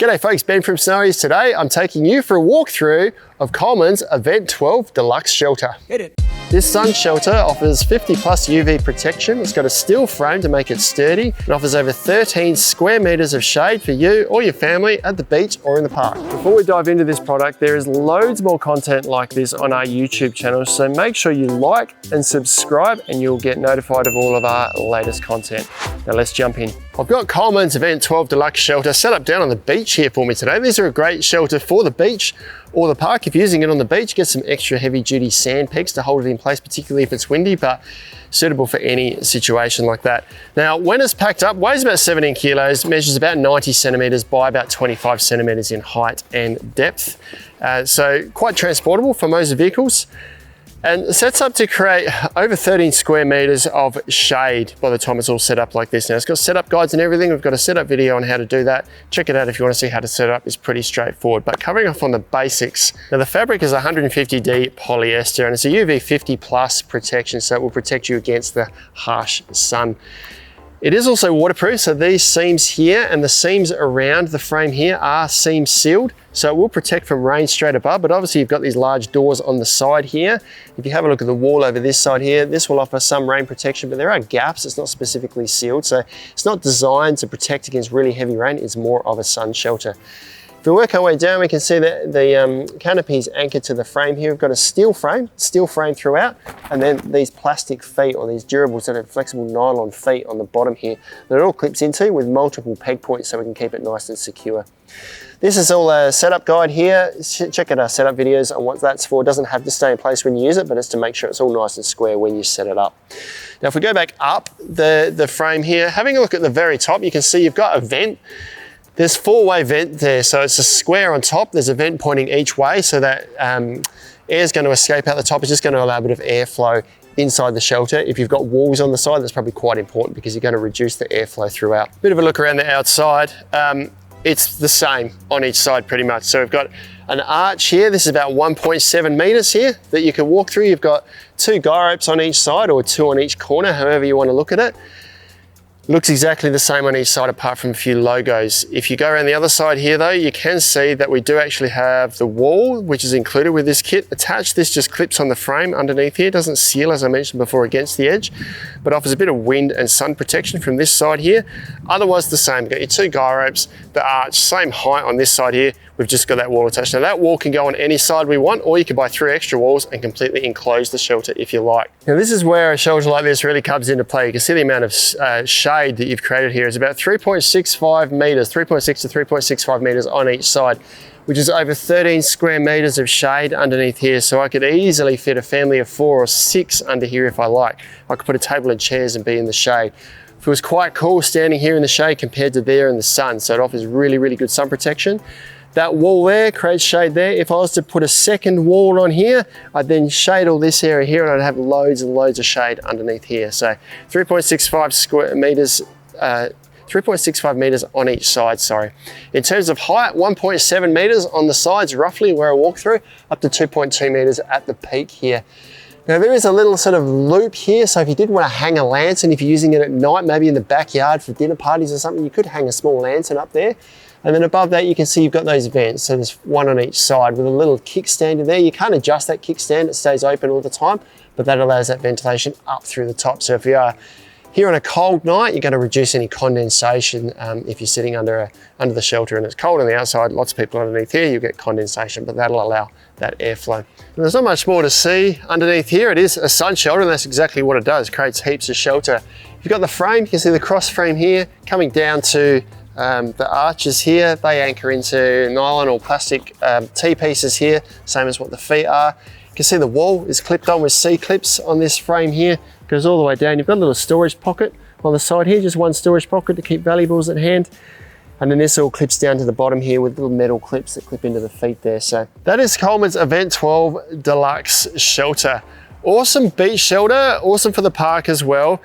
G'day folks, Ben from Snowy's. Today I'm taking you for a walkthrough of Coleman's Event 12 Deluxe Shelter. Hit it. This sun shelter offers 50 plus UV protection. It's got a steel frame to make it sturdy. It offers over 13 square meters of shade for you or your family at the beach or in the park. Before we dive into this product, there is loads more content like this on our YouTube channel, so make sure you like and subscribe and you'll get notified of all of our latest content. Now let's jump in. I've got Coleman's Event 12 Deluxe Shelter set up down on the beach here for me today. These are a great shelter for the beach or the park. If you're using it on the beach, get some extra heavy duty sand pegs to hold it in place, particularly if it's windy, but suitable for any situation like that. Now, when it's packed up, weighs about 17 kilos, measures about 90 centimeters by about 25 centimeters in height and depth. So quite transportable for most vehicles. And sets up to create over 13 square meters of shade by the time it's all set up like this. Now it's got setup guides and everything. We've got a setup video on how to do that. Check it out if you want to see how to set it up. It's pretty straightforward, but covering off on the basics. Now the fabric is 150D polyester and it's a UV 50 plus protection, so it will protect you against the harsh sun. It is also waterproof, so these seams here and the seams around the frame here are seam sealed, so it will protect from rain straight above, but obviously you've got these large doors on the side here. If you have a look at the wall over this side here, this will offer some rain protection, but there are gaps. It's not specifically sealed, so it's not designed to protect against really heavy rain. It's more of a sun shelter. If we work our way down, we can see that the canopy is anchored to the frame here. We've got a steel frame throughout, and then these plastic feet or these durable sort of flexible nylon feet on the bottom here that it all clips into with multiple peg points so we can keep it nice and secure. This is all a setup guide here. Check out our setup videos on what that's for. It doesn't have to stay in place when you use it, but it's to make sure it's all nice and square when you set it up. Now, if we go back up the frame here, having a look at the very top, you can see you've got a vent. There's four-way vent there, so it's a square on top. There's a vent pointing each way so that air is going to escape out the top. It's just going to allow a bit of airflow inside the shelter. If you've got walls on the side, that's probably quite important because you're going to reduce the airflow throughout. Bit of a look around the outside. It's the same on each side pretty much. So we've got an arch here. This is about 1.7 meters here that you can walk through. You've got two guy ropes on each side or two on each corner, however you want to look at it. Looks exactly the same on each side apart from a few logos. If you go around the other side here though, you can see that we do actually have the wall, which is included with this kit attached. This just clips on the frame underneath here. It doesn't seal, as I mentioned before, against the edge, but offers a bit of wind and sun protection from this side here. Otherwise the same. You've got your two guy ropes, the arch, same height on this side here. We've just got that wall attached. Now that wall can go on any side we want, or you can buy 3 extra walls and completely enclose the shelter if you like. Now this is where a shelter like this really comes into play. You can see the amount of shade that you've created here is about 3.65 meters, 3.6 to 3.65 meters on each side, which is over 13 square meters of shade underneath here. So I could easily fit a family of 4 or 6 under here if I like. I could put a table and chairs and be in the shade. It was quite cool standing here in the shade compared to there in the sun. So it offers really, really good sun protection. That wall there creates shade there. If I was to put a second wall on here, I'd then shade all this area here and I'd have loads and loads of shade underneath here. So 3.65 meters on each side, sorry. In terms of height, 1.7 meters on the sides, roughly where I walk through, up to 2.2 meters at the peak here. Now there is a little sort of loop here, so if you did want to hang a lantern, if you're using it at night, maybe in the backyard for dinner parties or something, you could hang a small lantern up there. And then above that, you can see you've got those vents. So there's one on each side with a little kickstand in there. You can't adjust that kickstand, it stays open all the time, but that allows that ventilation up through the top. So if you are here on a cold night, you're going to reduce any condensation if you're sitting under the shelter and it's cold on the outside. Lots of people underneath here, you get condensation, but that'll allow that airflow. And there's not much more to see underneath here. It is a sun shelter and that's exactly what it does. It creates heaps of shelter. You've got the frame, you can see the cross frame here coming down to the arches here. They anchor into nylon or plastic T-pieces here, same as what the feet are. You can see the wall is clipped on with C-clips on this frame here. Goes all the way down. You've got a little storage pocket on the side here, just one storage pocket to keep valuables at hand. And then this all clips down to the bottom here with little metal clips that clip into the feet there. So that is Coleman's Event 12 Deluxe Shelter. Awesome beach shelter, awesome for the park as well.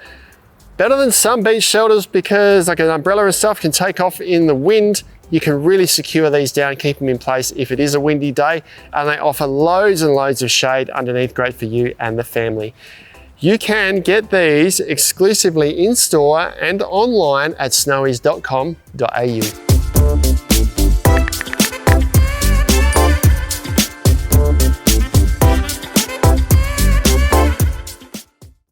Better than some beach shelters because like an umbrella and stuff can take off in the wind. You can really secure these down, keep them in place if it is a windy day, and they offer loads and loads of shade underneath, great for you and the family. You can get these exclusively in store and online at snowys.com.au.